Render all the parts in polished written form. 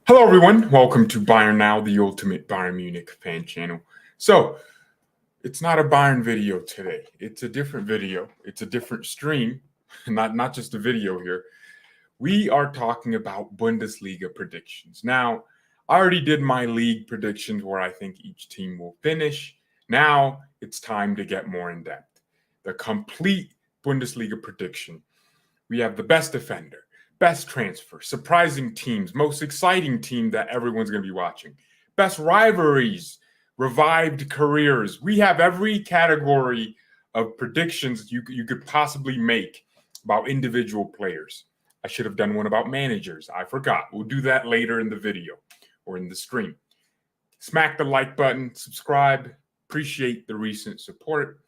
Hello, everyone. Welcome to BayernNow, the ultimate Bayern Munich fan channel. So, it's not a Bayern video today. It's a different video. It's a different stream, not just a video here. We are talking about Bundesliga predictions. Now, I already did my league predictions where I think each team will finish. Now, it's time to get more in depth. The complete Bundesliga prediction. We have the best defender, best transfer, surprising teams, most exciting team that everyone's going to be watching, best rivalries, revived careers. We have every category of predictions you could possibly make about individual players. I should have done one about managers. I forgot. We'll do that later in the video or in the stream. Smack the like button, subscribe. Appreciate the recent support.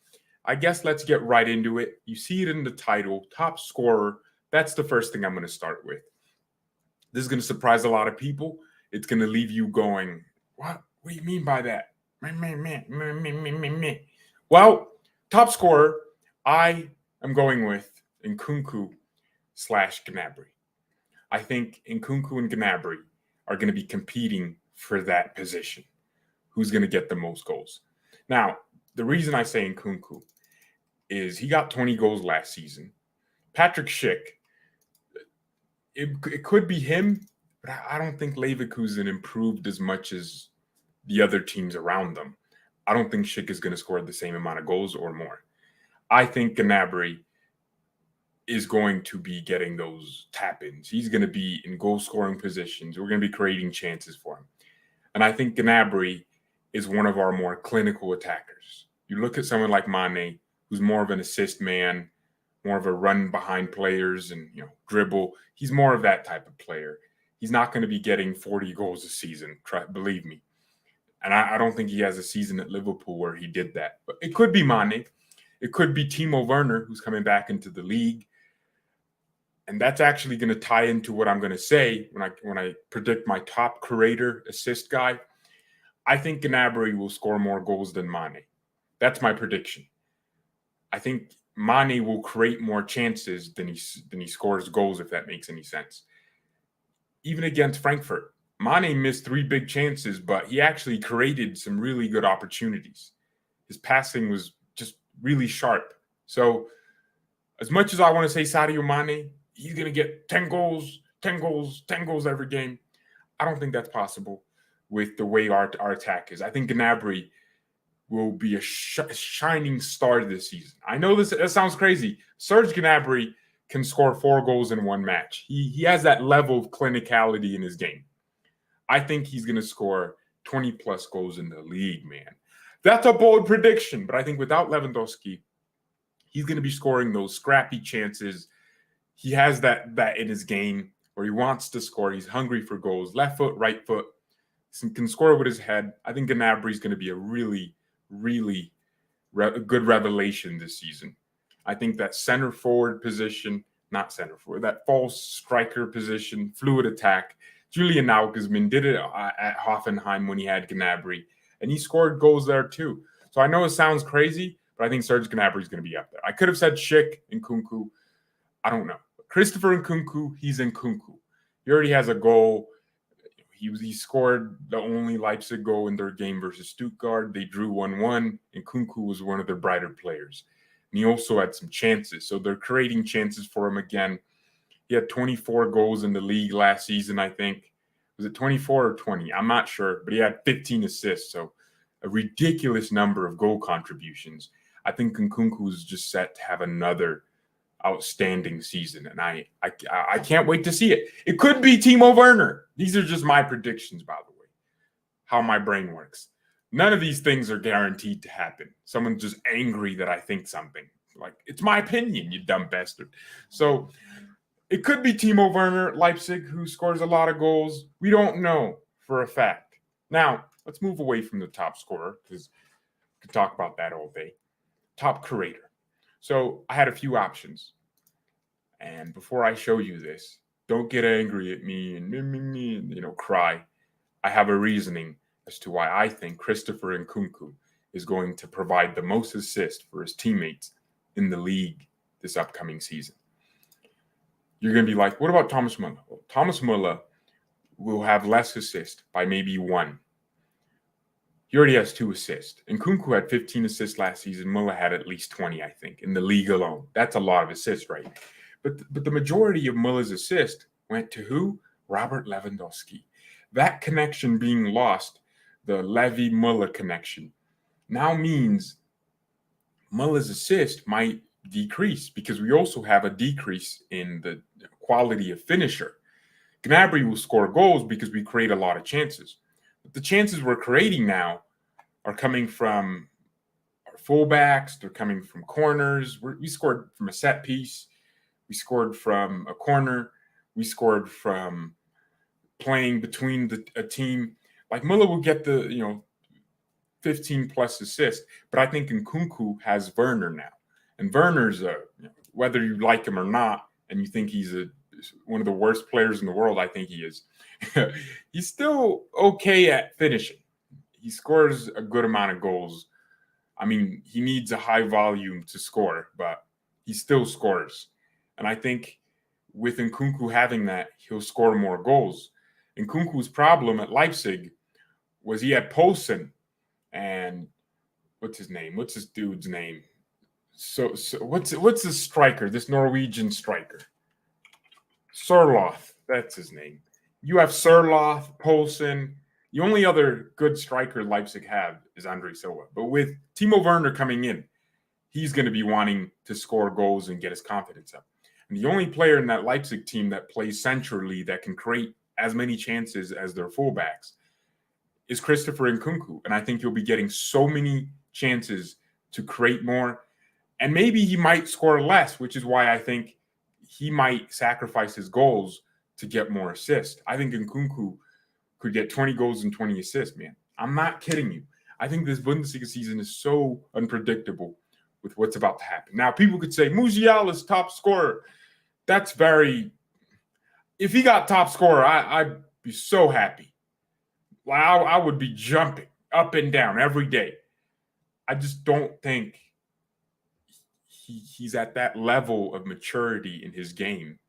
I guess let's get right into it. You see it in the title, top scorer. That's the first thing I'm going to start with. This is going to surprise a lot of people. It's going to leave you going, what? What do you mean by that? Well, top scorer, I am going with Nkunku / Gnabry. I think Nkunku and Gnabry are going to be competing for that position. Who's going to get the most goals? Now, the reason I say Nkunku is he got 20 goals last season. Patrick Schick, it could be him, but I don't think Leverkusen improved as much as the other teams around them. I don't think Schick is going to score the same amount of goals or more. I think Gnabry is going to be getting those tap-ins. He's going to be in goal-scoring positions. We're going to be creating chances for him. And I think Gnabry is one of our more clinical attackers. You look at someone like Mane, who's more of an assist man, more of a run behind players and dribble. He's more of that type of player. He's not going to be getting 40 goals a season, believe me. And I don't think he has a season at Liverpool where he did that. But it could be Mane. It could be Timo Werner, who's coming back into the league. And that's actually going to tie into what I'm going to say when I predict my top creator assist guy. I think Gnabry will score more goals than Mane. That's my prediction. I think Mane will create more chances than he scores goals, if that makes any sense. Even against Frankfurt, Mane missed 3 big chances, but he actually created some really good opportunities. His passing was just really sharp. So as much as I want to say Sadio Mane, he's going to get 10 goals every game, I don't think that's possible with the way our attack is. I think Gnabry will be a shining star this season. I know that sounds crazy. Serge Gnabry can score 4 goals in one match. He has that level of clinicality in his game. I think he's going to score 20-plus goals in the league, man. That's a bold prediction, but I think without Lewandowski, he's going to be scoring those scrappy chances. He has that in his game where he wants to score. He's hungry for goals. Left foot, right foot. He can score with his head. I think Gnabry is going to be a really good revelation this season. I think that center forward position, not center forward, that false striker position, fluid attack. Julian Nagelsmann did it at Hoffenheim when he had Gnabry, and he scored goals there too. So I know it sounds crazy, but I think Serge Gnabry is going to be up there. I could have said Schick and Nkunku. I don't know. Christopher Nkunku, he's Nkunku. He already has a goal. He scored the only Leipzig goal in their game versus Stuttgart. They drew 1-1, and Nkunku was one of their brighter players. And he also had some chances. So they're creating chances for him again. He had 24 goals in the league last season, I think. Was it 24 or 20? I'm not sure, but he had 15 assists. So a ridiculous number of goal contributions. I think Nkunku is just set to have another outstanding season, and I can't wait to see it. It could be Timo Werner. These are just my predictions, by the way, how my brain works. None of these things are guaranteed to happen. Someone's just angry that I think something. Like, it's my opinion, you dumb bastard. So it could be Timo Werner, Leipzig, who scores a lot of goals. We don't know for a fact. Now, let's move away from the top scorer, because we could talk about that all day. Top creator. So I had a few options. And before I show you this, don't get angry at me and cry. I have a reasoning as to why I think Christopher Nkunku is going to provide the most assists for his teammates in the league this upcoming season. You're going to be like, what about Thomas Müller? Well, Thomas Müller will have less assists by maybe 1. He already has 2 assists. And Nkunku had 15 assists last season. Muller had at least 20, I think, in the league alone. That's a lot of assists, right? But the majority of Muller's assists went to who? Robert Lewandowski. That connection being lost, the Levy-Muller connection, now means Muller's assist might decrease because we also have a decrease in the quality of finisher. Gnabry will score goals because we create a lot of chances. But the chances we're creating now are coming from our fullbacks. They're coming from corners. We scored from a set piece. We scored from a corner. We scored from playing between a team. Like Muller will get the 15 plus assists, but I think Nkunku has Werner now, and Werner's whether you like him or not, and you think he's one of the worst players in the world, I think he is. He's still okay at finishing. He scores a good amount of goals. I mean, he needs a high volume to score, but he still scores. And I think with Nkunku having that, he'll score more goals. Nkunku's problem at Leipzig was he had Poulsen and what's his name? What's this dude's name? So what's this striker? This Norwegian striker, Sørloth. That's his name. You have Sørloth, Poulsen. The only other good striker Leipzig have is Andre Silva. But with Timo Werner coming in, he's going to be wanting to score goals and get his confidence up. And the only player in that Leipzig team that plays centrally that can create as many chances as their fullbacks is Christopher Nkunku. And I think he'll be getting so many chances to create more. And maybe he might score less, which is why I think he might sacrifice his goals to get more assists. I think Nkunku could get 20 goals and 20 assists, man. I'm not kidding you. I think this Bundesliga season is so unpredictable with what's about to happen. Now, people could say, Musiala's top scorer. That's very... If he got top scorer, I'd be so happy. I would be jumping up and down every day. I just don't think he's at that level of maturity in his game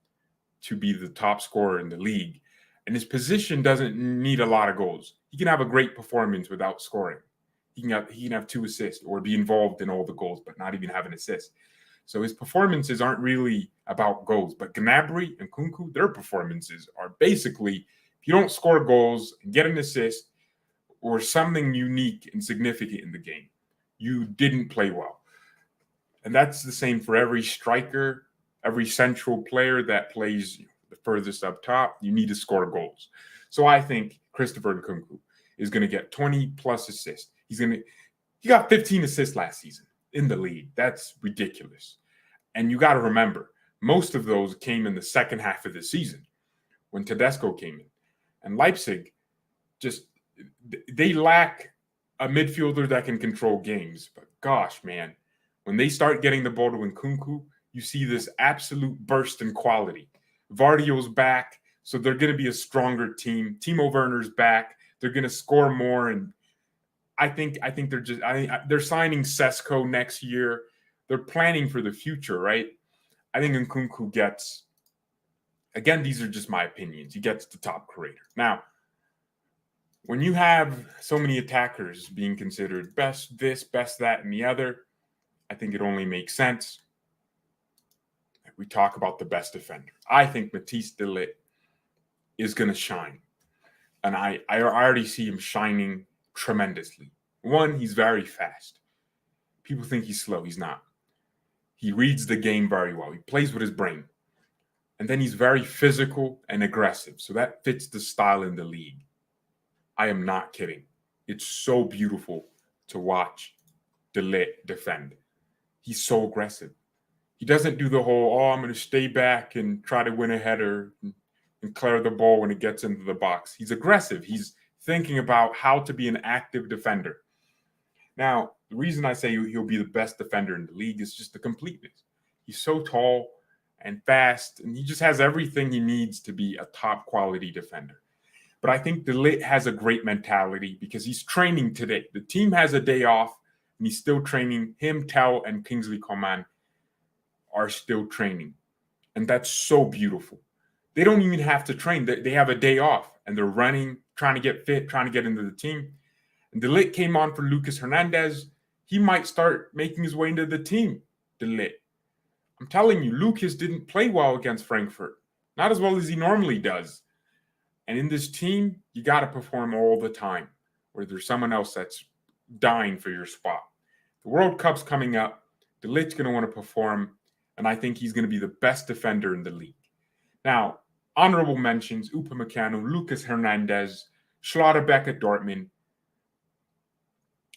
to be the top scorer in the league. And his position doesn't need a lot of goals. He can have a great performance without scoring. He can have 2 assists or be involved in all the goals, but not even have an assist. So his performances aren't really about goals. But Gnabry and Nkunku, their performances are basically, if you don't score goals and get an assist or something unique and significant in the game, you didn't play well. And that's the same for every striker, every central player that plays the furthest up top. You need to score goals. So I think Christopher Nkunku is going to get 20 plus assists. He got 15 assists last season in the league. That's ridiculous. And you got to remember, most of those came in the second half of the season when Tedesco came in. And Leipzig they lack a midfielder that can control games. But gosh, man, when they start getting the ball to Nkunku, you see this absolute burst in quality. Vardio's back, so they're going to be a stronger team. Timo Werner's back. They're going to score more. And I think they're signing Sesko next year. They're planning for the future, right? I think Nkunku gets, again, these are just my opinions, he gets the top creator. Now, when you have so many attackers being considered best this, best that, and the other, I think it only makes sense that we talk about the best defender. I think Matthijs de Ligt is going to shine. And I already see him shining tremendously. One, he's very fast. People think he's slow. He's not. He reads the game very well. He plays with his brain. And then he's very physical and aggressive. So that fits the style in the league. I am not kidding. It's so beautiful to watch de Ligt defend. He's so aggressive. He doesn't do the whole, I'm going to stay back and try to win a header and clear the ball when it gets into the box. He's aggressive. He's thinking about how to be an active defender. Now, the reason I say he'll be the best defender in the league is just the completeness. He's so tall and fast, and he just has everything he needs to be a top quality defender. But I think de Ligt has a great mentality because he's training today. The team has a day off, and he's still training. Him, Tell, and Kingsley Coman are still training. And that's so beautiful They don't even have to train. They have a day off, and they're running, trying to get fit, trying to get into the team. And De Ligt came on for Lucas Hernandez. He might start making his way into the team, De Ligt. I'm telling you, Lucas didn't play well against Frankfurt. Not as well as he normally does. And in this team, you got to perform all the time, or there's someone else that's dying for your spot. The World Cup's coming up. De Ligt's going to want to perform, and I think he's going to be the best defender in the league. Now, honorable mentions, Upamecano, Lucas Hernandez, Schlotterbeck at Dortmund.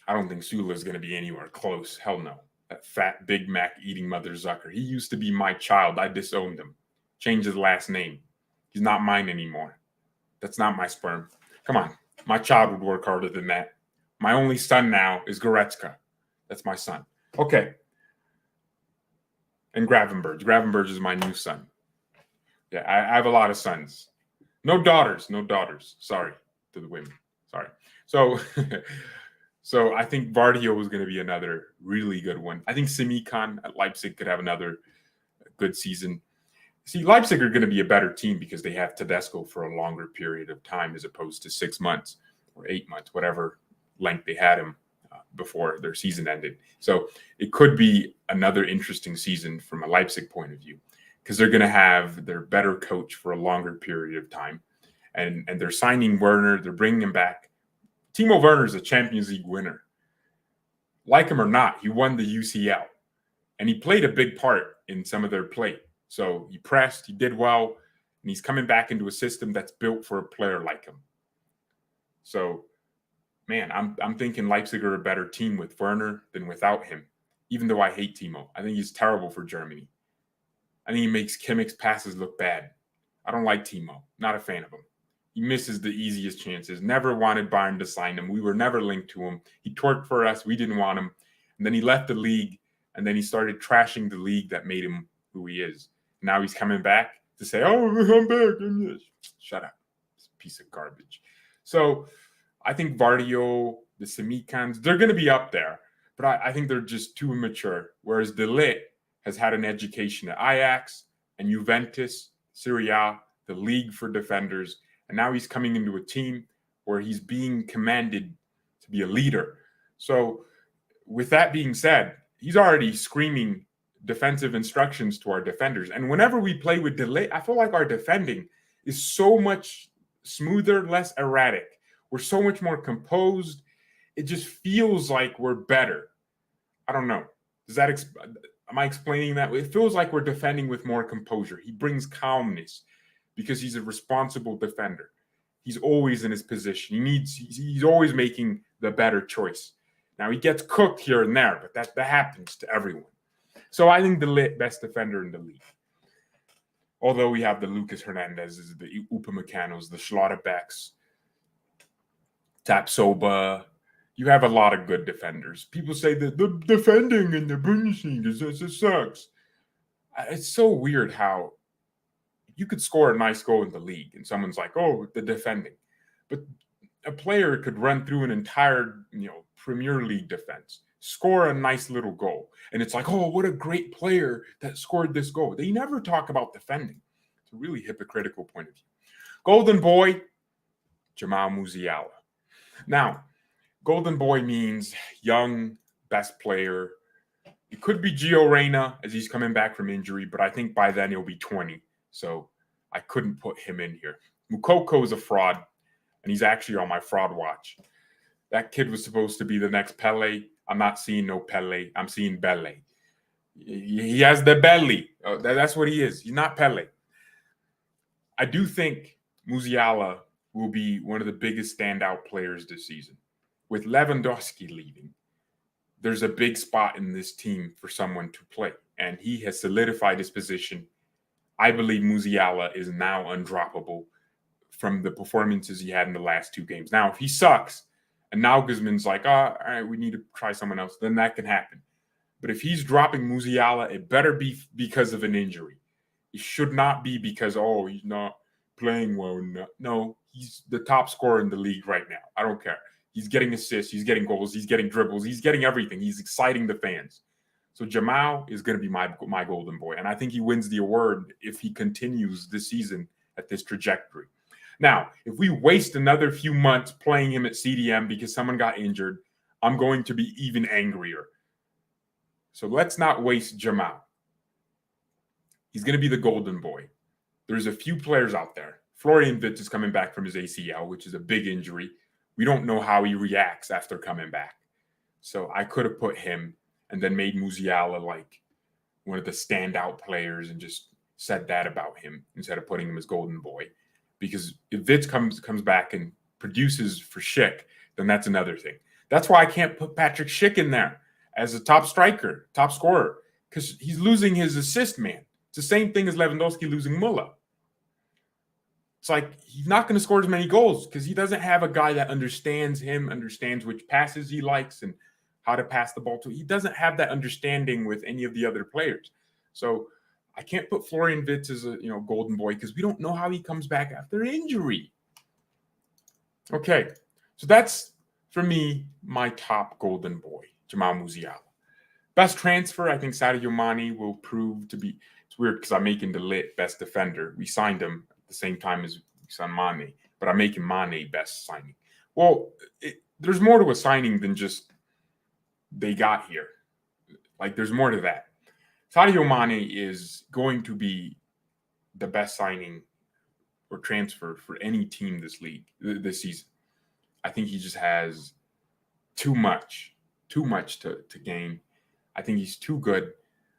I don't think Sula is going to be anywhere close. Hell no. That fat Big Mac eating Mother Zucker. He used to be my child. I disowned him. Changed his last name. He's not mine anymore. That's not my sperm. Come on. My child would work harder than that. My only son now is Goretzka. That's my son. Okay. And Gravenberch. Gravenberch is my new son. Yeah, I have a lot of sons. No daughters. No daughters. Sorry to the women. Sorry. So I think Vardio is going to be another really good one. I think Simikan at Leipzig could have another good season. See, Leipzig are going to be a better team because they have Tedesco for a longer period of time as opposed to 6 months or 8 months, whatever length they had him before their season ended. So it could be another interesting season from a Leipzig point of view because they're going to have their better coach for a longer period of time. And they're signing Werner. They're bringing him back. Timo Werner is a Champions League winner. Like him or not, he won the UCL. And he played a big part in some of their play. So he pressed, he did well, and he's coming back into a system that's built for a player like him. So, man, I'm thinking Leipzig are a better team with Werner than without him, even though I hate Timo. I think he's terrible for Germany. I think he makes Kimmich's passes look bad. I don't like Timo. Not a fan of him. He misses the easiest chances. Never wanted Bayern to sign him. We were never linked to him. He torqued for us. We didn't want him. And then he left the league, and then he started trashing the league that made him who he is. Now he's coming back to say, oh, I'm back. Shut up. This piece of garbage. So I think Vardio, the Semikans, they're going to be up there. But I think they're just too immature. Whereas De Ligt has had an education at Ajax and Juventus, Serie A, the league for defenders. And now he's coming into a team where he's being commanded to be a leader. So with that being said, he's already screaming defensive instructions to our defenders. And whenever we play with De Ligt, I feel like our defending is so much smoother, less erratic. We're so much more composed. It just feels like we're better. I don't know. Am I explaining that? It feels like we're defending with more composure. He brings calmness because he's a responsible defender. He's always in his position. He's always making the better choice. Now, he gets cooked here and there, but that happens to everyone. So I think De Ligt, best defender in the league. Although we have the Lucas Hernandezes, the Upamecanos, the Schlotterbecks, Tapsoba. You have a lot of good defenders. People say that the defending in the Bundesliga sucks. It's so weird how you could score a nice goal in the league and someone's like, oh, the defending. But a player could run through an entire, Premier League defense, score a nice little goal. And it's like, oh, what a great player that scored this goal. They never talk about defending. It's a really hypocritical point of view. Golden Boy, Jamal Musiala. Now, Golden Boy means young, best player. It could be Gio Reyna as he's coming back from injury, but I think by then he'll be 20. So I couldn't put him in here. Mukoko is a fraud, and he's actually on my fraud watch. That kid was supposed to be the next Pele. I'm not seeing no Pele. I'm seeing Bele. He has the belly. That's what he is. He's not Pele. I do think Musiala will be one of the biggest standout players this season. With Lewandowski leaving, there's a big spot in this team for someone to play, and he has solidified his position. I believe Musiala is now undroppable from the performances he had in the last 2 games. Now, if he sucks and Nagelsmann's like, all right, we need to try someone else, then that can happen. But if he's dropping Musiala, it better be because of an injury. It should not be because, he's not playing well. No, he's the top scorer in the league right now. I don't care. He's getting assists, he's getting goals, he's getting dribbles, he's getting everything. He's exciting the fans. So Jamal is going to be my golden boy. And I think he wins the award if he continues this season at this trajectory. Now, if we waste another few months playing him at CDM because someone got injured, I'm going to be even angrier. So let's not waste Jamal. He's going to be the golden boy. There's a few players out there. Florian Wirtz is coming back from his ACL, which is a big injury. We don't know how he reacts after coming back. So I could have put him and then made Musiala like one of the standout players and just said that about him instead of putting him as golden boy. Because if Wirtz comes back and produces for Schick, then that's another thing. That's why I can't put Patrick Schick in there as a top striker, top scorer, because he's losing his assist man. It's the same thing as Lewandowski losing Müller. It's like he's not going to score as many goals because he doesn't have a guy that understands him, understands which passes he likes and how to pass the ball to. He doesn't have that understanding with any of the other players. So I can't put Florian Wirtz as a golden boy because we don't know how he comes back after injury. Okay, so that's for me my top golden boy, Jamal Musiala. Best transfer, I think Sadio Mane will prove to be. It's weird because I'm making De Ligt best defender. We signed him at the same time as we signed Mane, but I'm making Mane best signing. Well, there's more to a signing than just they got here. Like there's more to that. Sadio Mane is going to be the best signing or transfer for any team this season. I think he just has too much to gain. I think he's too good.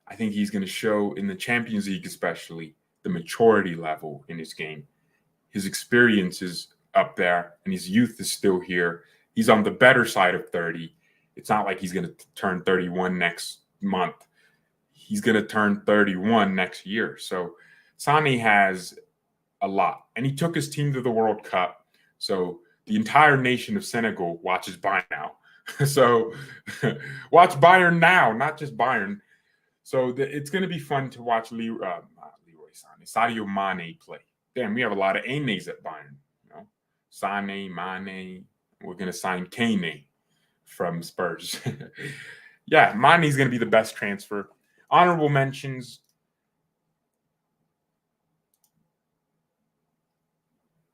I think he's going to show in the Champions League, especially the maturity level in his game. His experience is up there and his youth is still here. He's on the better side of 30. It's not like he's going to turn 31 next month. He's going to turn 31 next year. So Sane has a lot. And he took his team to the World Cup. So the entire nation of Senegal watches BayernNow. So watch Bayern now, not just Bayern. So it's going to be fun to watch Sadio Mane play. Damn, we have a lot of Anes at Bayern. Sane, Mane. We're going to sign Kane from Spurs. Yeah, Mane's going to be the best transfer. Honorable mentions.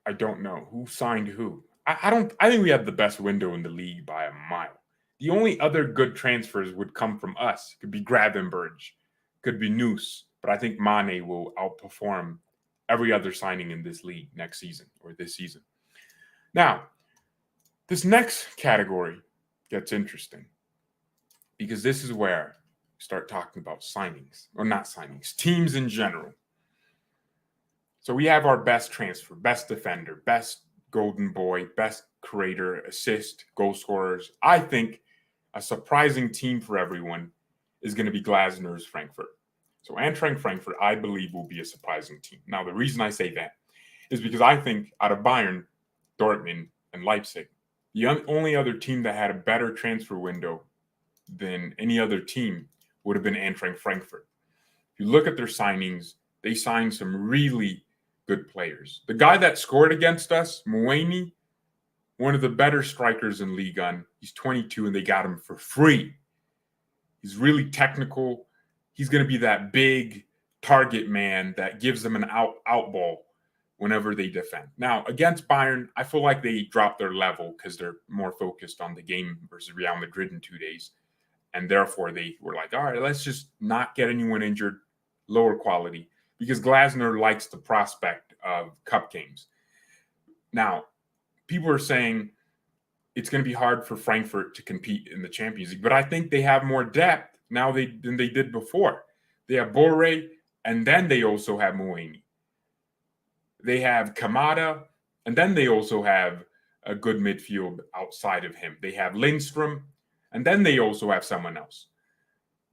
I don't know who signed who. I think we have the best window in the league by a mile. The only other good transfers would come from us. Could be Gravenberg, could be Noose, but I think Mane will outperform every other signing in this league next season or this season. Now, this next category gets interesting because this is where we start talking about signings, or not signings, teams in general. So we have our best transfer, best defender, best golden boy, best creator, assist, goal scorers. I think a surprising team for everyone is going to be Glasner's Frankfurt. So Eintracht Frankfurt, I believe, will be a surprising team. Now, the reason I say that is because I think out of Bayern, Dortmund, and Leipzig, the only other team that had a better transfer window than any other team would have been Eintracht Frankfurt. If you look at their signings, they signed some really good players. The guy that scored against us, Mueni, one of the better strikers in Ligue 1. He's 22 and they got him for free. He's really technical. He's going to be that big target man that gives them an out ball whenever they defend. Now, against Bayern, I feel like they dropped their level because they're more focused on the game versus Real Madrid in 2 days. And therefore, they were like, all right, let's just not get anyone injured, lower quality, because Glasner likes the prospect of cup games. Now, people are saying it's going to be hard for Frankfurt to compete in the Champions League, but I think they have more depth now than they did before. They have Borre, and then they also have Mueni. They have Kamada, and then they also have a good midfield outside of him. They have Lindstrom, and then they also have someone else.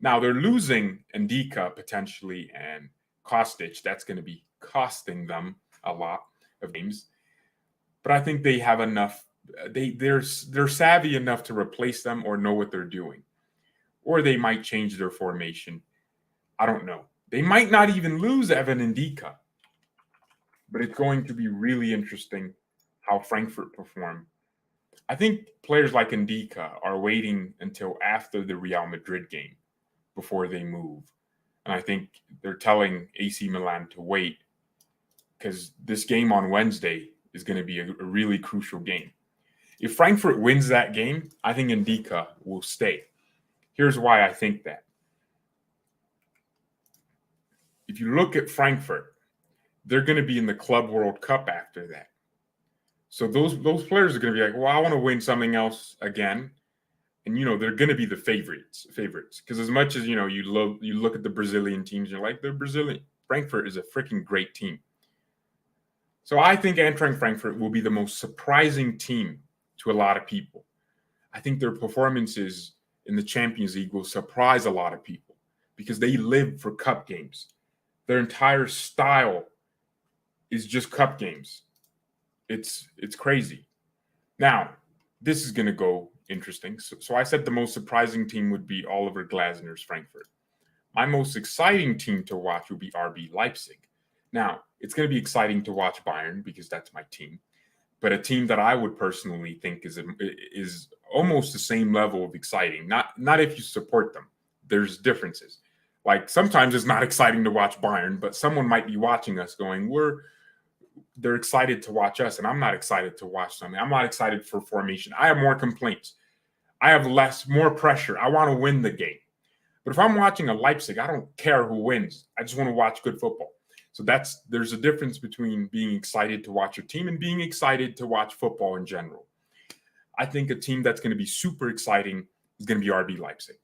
Now, they're losing Ndika potentially and Kostic. That's going to be costing them a lot of games. But I think they have enough. They're savvy enough to replace them or know what they're doing. Or they might change their formation. I don't know. They might not even lose Evan Ndika. But it's going to be really interesting how Frankfurt perform. I think players like Ndika are waiting until after the Real Madrid game before they move. And I think they're telling AC Milan to wait because this game on Wednesday is going to be a really crucial game. If Frankfurt wins that game, I think Ndika will stay. Here's why I think that. If you look at Frankfurt, they're going to be in the Club World Cup after that. So those players are going to be like, well, I want to win something else again. And, they're going to be the favorites. Because as much as, you look at the Brazilian teams, you're like, Frankfurt is a freaking great team. So I think Eintracht Frankfurt will be the most surprising team to a lot of people. I think their performances in the Champions League will surprise a lot of people because they live for cup games. Their entire style is just cup games. It's crazy. Now, this is going to go interesting. So I said the most surprising team would be Oliver Glasner's Frankfurt. My most exciting team to watch would be RB Leipzig. Now, it's going to be exciting to watch Bayern because that's my team. But a team that I would personally think is almost the same level of exciting. Not if you support them. There's differences. Like sometimes it's not exciting to watch Bayern, but someone might be watching us going, they're excited to watch us, and I'm not excited to watch something. I'm not excited for formation. I have more complaints. I have more pressure. I want to win the game. But if I'm watching a Leipzig, I don't care who wins. I just want to watch good football. So there's a difference between being excited to watch your team and being excited to watch football in general. I think a team that's going to be super exciting is going to be RB Leipzig.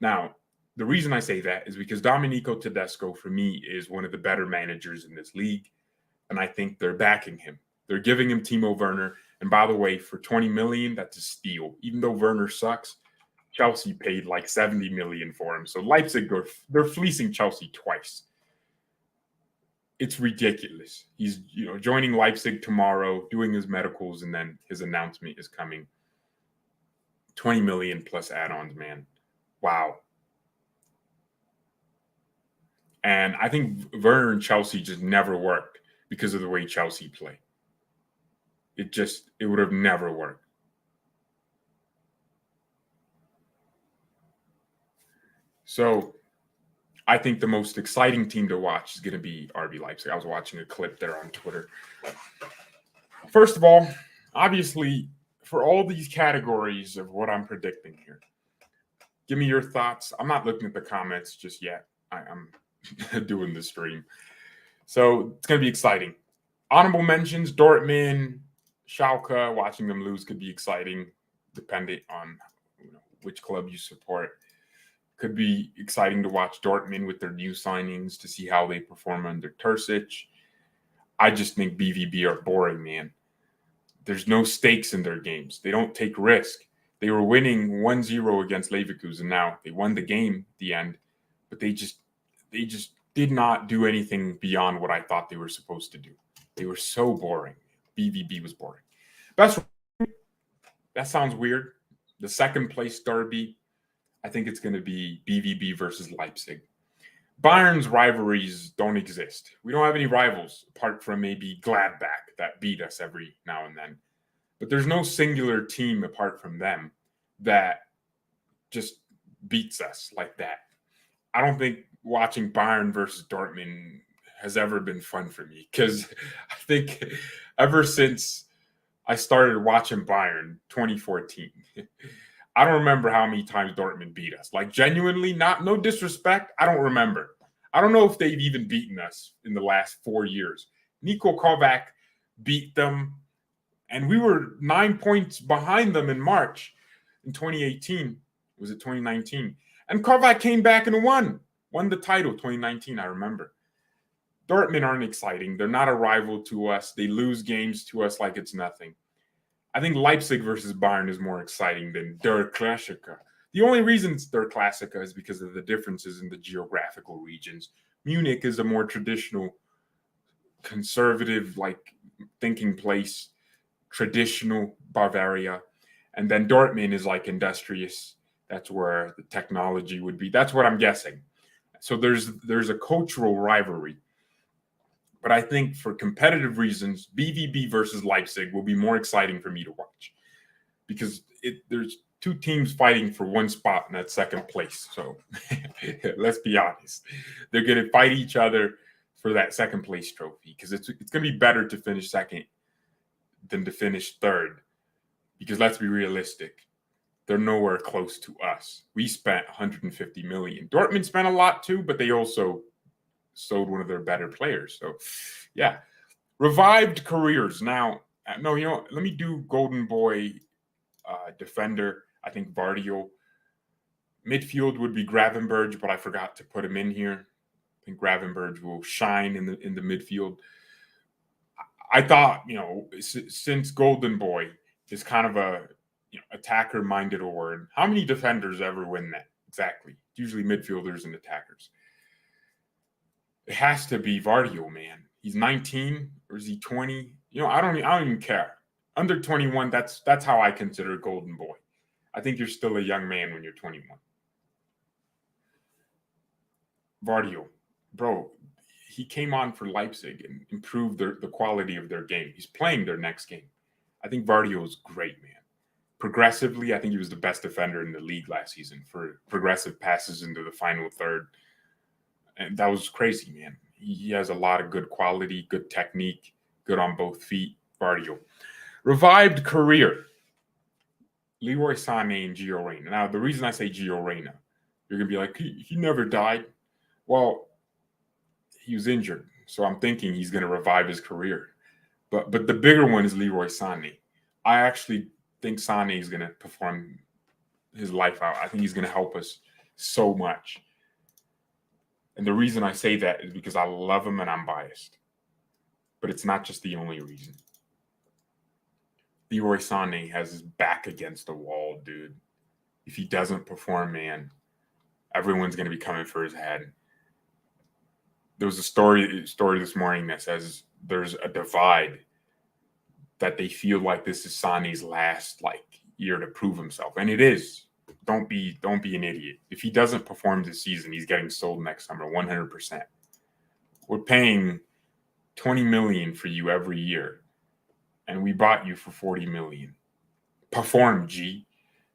Now, the reason I say that is because Domenico Tedesco, for me, is one of the better managers in this league. And I think they're backing him. They're giving him Timo Werner. And by the way, for 20 million, that's a steal. Even though Werner sucks, Chelsea paid like 70 million for him. So Leipzig, they're fleecing Chelsea twice. It's ridiculous. He's joining Leipzig tomorrow, doing his medicals, and then his announcement is coming. 20 million plus add-ons, man. Wow. And I think Werner and Chelsea just never worked because of the way Chelsea play. It would have never worked. So I think the most exciting team to watch is going to be RB Leipzig. I was watching a clip there on Twitter. First of all, obviously, for all these categories of what I'm predicting here, give me your thoughts. I'm not looking at the comments just yet. I'm doing the stream. So it's going to be exciting. Honorable mentions, Dortmund, Schalke, watching them lose could be exciting, depending on which club you support. Could be exciting to watch Dortmund with their new signings to see how they perform under Terzic. I just think BVB are boring, man. There's no stakes in their games. They don't take risk. They were winning 1-0 against Leverkusen. Now they won the game at the end, but they just did not do anything beyond what I thought they were supposed to do. They were so boring. BVB was boring. That sounds weird. The second place derby, I think it's going to be BVB versus Leipzig. Bayern's rivalries don't exist. We don't have any rivals apart from maybe Gladbach that beat us every now and then. But there's no singular team apart from them that just beats us like that. I don't think watching Bayern versus Dortmund has ever been fun for me because I think ever since I started watching Bayern 2014, I don't remember how many times Dortmund beat us. Like genuinely, no disrespect, I don't remember. I don't know if they've even beaten us in the last 4 years. Niko Kovac beat them, and we were 9 points behind them in March in 2018. Was it 2019? And Kovac came back and won the title 2019, I remember. Dortmund aren't exciting. They're not a rival to us. They lose games to us like it's nothing. I think Leipzig versus Bayern is more exciting than Der Klassiker. The only reason it's Der Klassiker is because of the differences in the geographical regions. Munich is a more traditional, conservative, thinking place, traditional Bavaria. And then Dortmund is industrious. That's where the technology would be. That's what I'm guessing. So there's a cultural rivalry. But I think for competitive reasons, BVB versus Leipzig will be more exciting for me to watch because there's two teams fighting for one spot in that second place. So let's be honest. They're going to fight each other for that second place trophy, because it's going to be better to finish second than to finish third. Because let's be realistic, they're nowhere close to us. We spent 150 million. Dortmund spent a lot too, but they also sold one of their better players. So, yeah, revived careers. Now, no, let me do Golden Boy defender. I think Vardio. Midfield would be Gravenberch, but I forgot to put him in here. I think Gravenberch will shine in the midfield. I thought, since Golden Boy is kind of a attacker-minded award, how many defenders ever win that? Exactly. It's usually midfielders and attackers. It has to be Vardio, man. He's 19 or is he 20? I don't even care. Under 21, that's how I consider Golden Boy. I think you're still a young man when you're 21. Vardio, bro, he came on for Leipzig and improved the quality of their game. He's playing their next game. I think Vardio is great, man. Progressively, I think he was the best defender in the league last season for progressive passes into the final third. And that was crazy, man. He has a lot of good quality, good technique, good on both feet. Vardio. Revived career. Leroy Sané and Gio Reyna. Now, the reason I say Gio Reyna, you're going to be like, he never died. Well, he was injured, so I'm thinking he's going to revive his career. But the bigger one is Leroy Sané. I actually think Sané is going to perform his life out. I think he's going to help us so much. And the reason I say that is because I love him and I'm biased. But it's not just the only reason. Leroy Sané has his back against the wall, dude. If he doesn't perform, man, everyone's going to be coming for his head. There was a story this morning that says there's a divide that they feel like this is Sané's last year to prove himself, and it is. Don't be an idiot. If he doesn't perform this season, he's getting sold next summer, 100%. We're paying $20 million for you every year, and we bought you for $40 million. Perform, G.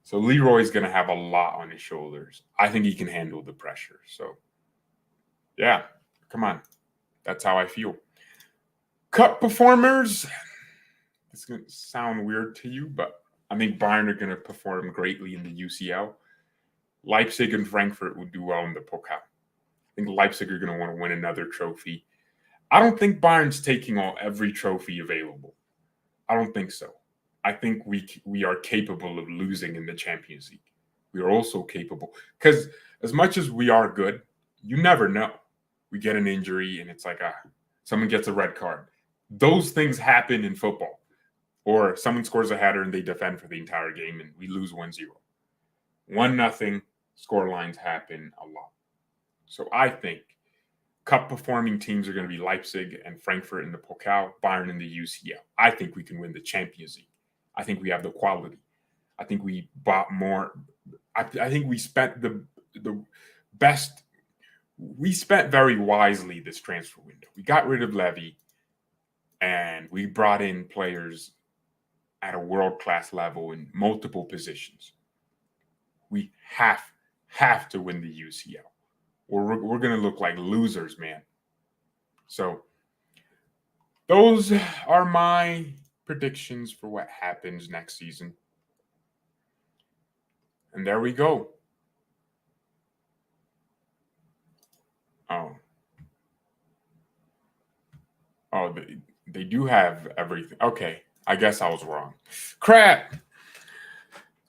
So Leroy's going to have a lot on his shoulders. I think he can handle the pressure. So, yeah. Come on. That's how I feel. Cup performers. It's going to sound weird to you, but I think Bayern are going to perform greatly in the UCL. Leipzig and Frankfurt will do well in the Pokal. I think Leipzig are going to want to win another trophy. I don't think Bayern's taking every trophy available. I don't think so. I think we are capable of losing in the Champions League. We are also capable. Because as much as we are good, you never know. We get an injury and it's like someone gets a red card. Those things happen in football. Or someone scores a header and they defend for the entire game and we lose 1-0. 1-0, score lines happen a lot. So I think cup performing teams are going to be Leipzig and Frankfurt in the Pokal, Bayern in the UCL. I think we can win the Champions League. I think we have the quality. I think we bought more. I think we spent the best. We spent very wisely this transfer window. We got rid of Levy, and we brought in players at a world-class level in multiple positions. We have to win the UCL, or we're going to look like losers, man. So those are my predictions for what happens next season. And there we go. Oh, they do have everything. Okay, I guess I was wrong. Crap.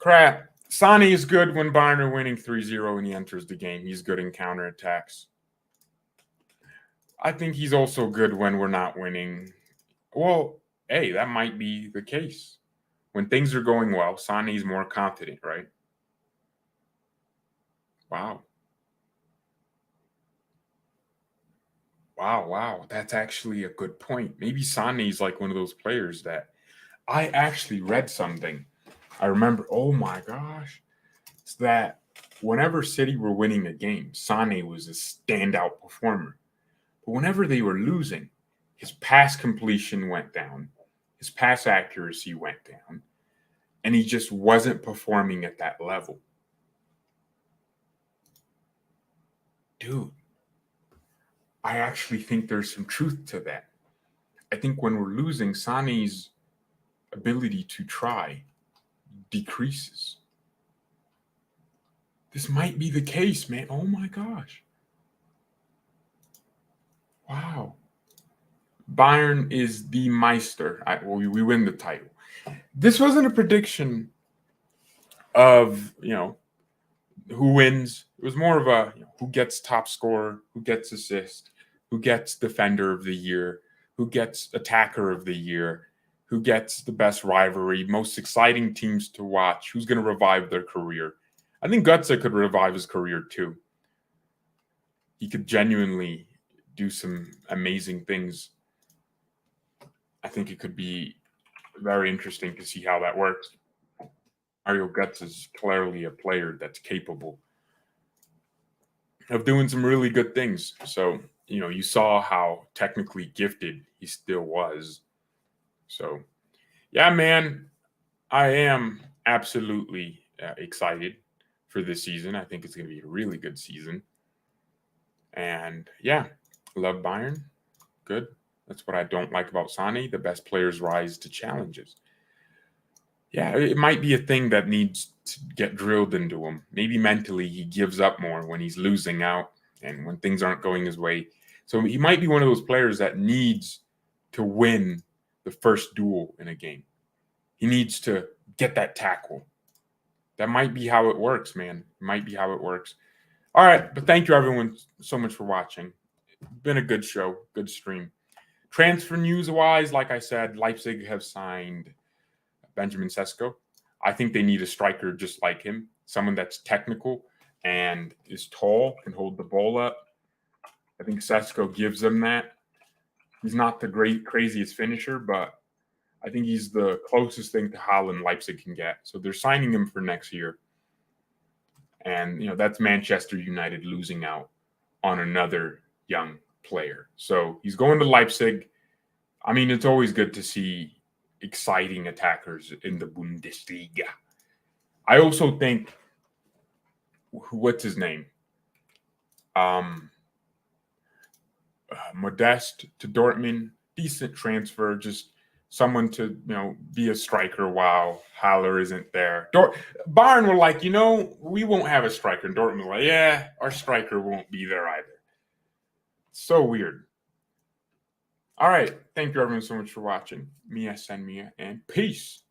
Sané is good when Bayern are winning 3-0 and he enters the game. He's good in counterattacks. I think he's also good when we're not winning. Well, hey, that might be the case. When things are going well, Sané's more confident, right? Wow. That's actually a good point. Maybe Sané's like one of those players that I actually read something. I remember, oh my gosh, it's that whenever City were winning a game, Sané was a standout performer. But whenever they were losing, his pass completion went down, his pass accuracy went down, and he just wasn't performing at that level. Dude, I actually think there's some truth to that. I think when we're losing, Sané's ability to try decreases. This might be the case, man. Oh my gosh. Wow. Bayern is the Meister. We win the title. This wasn't a prediction of, who wins. It was more of a who gets top scorer, who gets assist, who gets defender of the year, who gets attacker of the year, who gets the best rivalry, most exciting teams to watch, who's going to revive their career. I think Götze could revive his career too. He could genuinely do some amazing things. I think it could be very interesting to see how that works. Mario Götze is clearly a player that's capable of doing some really good things. So, you saw how technically gifted he still was. So, yeah, man, I am absolutely excited for this season. I think it's going to be a really good season. And yeah, love Bayern. Good. That's what I don't like about Sané. The best players rise to challenges. Yeah, it might be a thing that needs to get drilled into him. Maybe mentally he gives up more when he's losing out and when things aren't going his way. So he might be one of those players that needs to win the first duel in a game. He needs to get that tackle. That might be how it works, man. It might be how it works. All right, but thank you everyone so much for watching. Been a good show, good stream. Transfer news-wise, like I said, Leipzig have signed Benjamin Sesko. I think they need a striker just like him, someone that's technical and is tall, can hold the ball up. I think Sesko gives them that. He's not the craziest finisher, but I think he's the closest thing to Haaland Leipzig can get. So they're signing him for next year. And, that's Manchester United losing out on another young player. So he's going to Leipzig. I mean, it's always good to see exciting attackers in the Bundesliga. I also think, what's his name? Modeste to Dortmund, decent transfer, just someone to, be a striker while Haller isn't there. Bayern were like, we won't have a striker. And Dortmund were like, yeah, our striker won't be there either. So weird. All right. Thank you everyone so much for watching. Mia, and peace.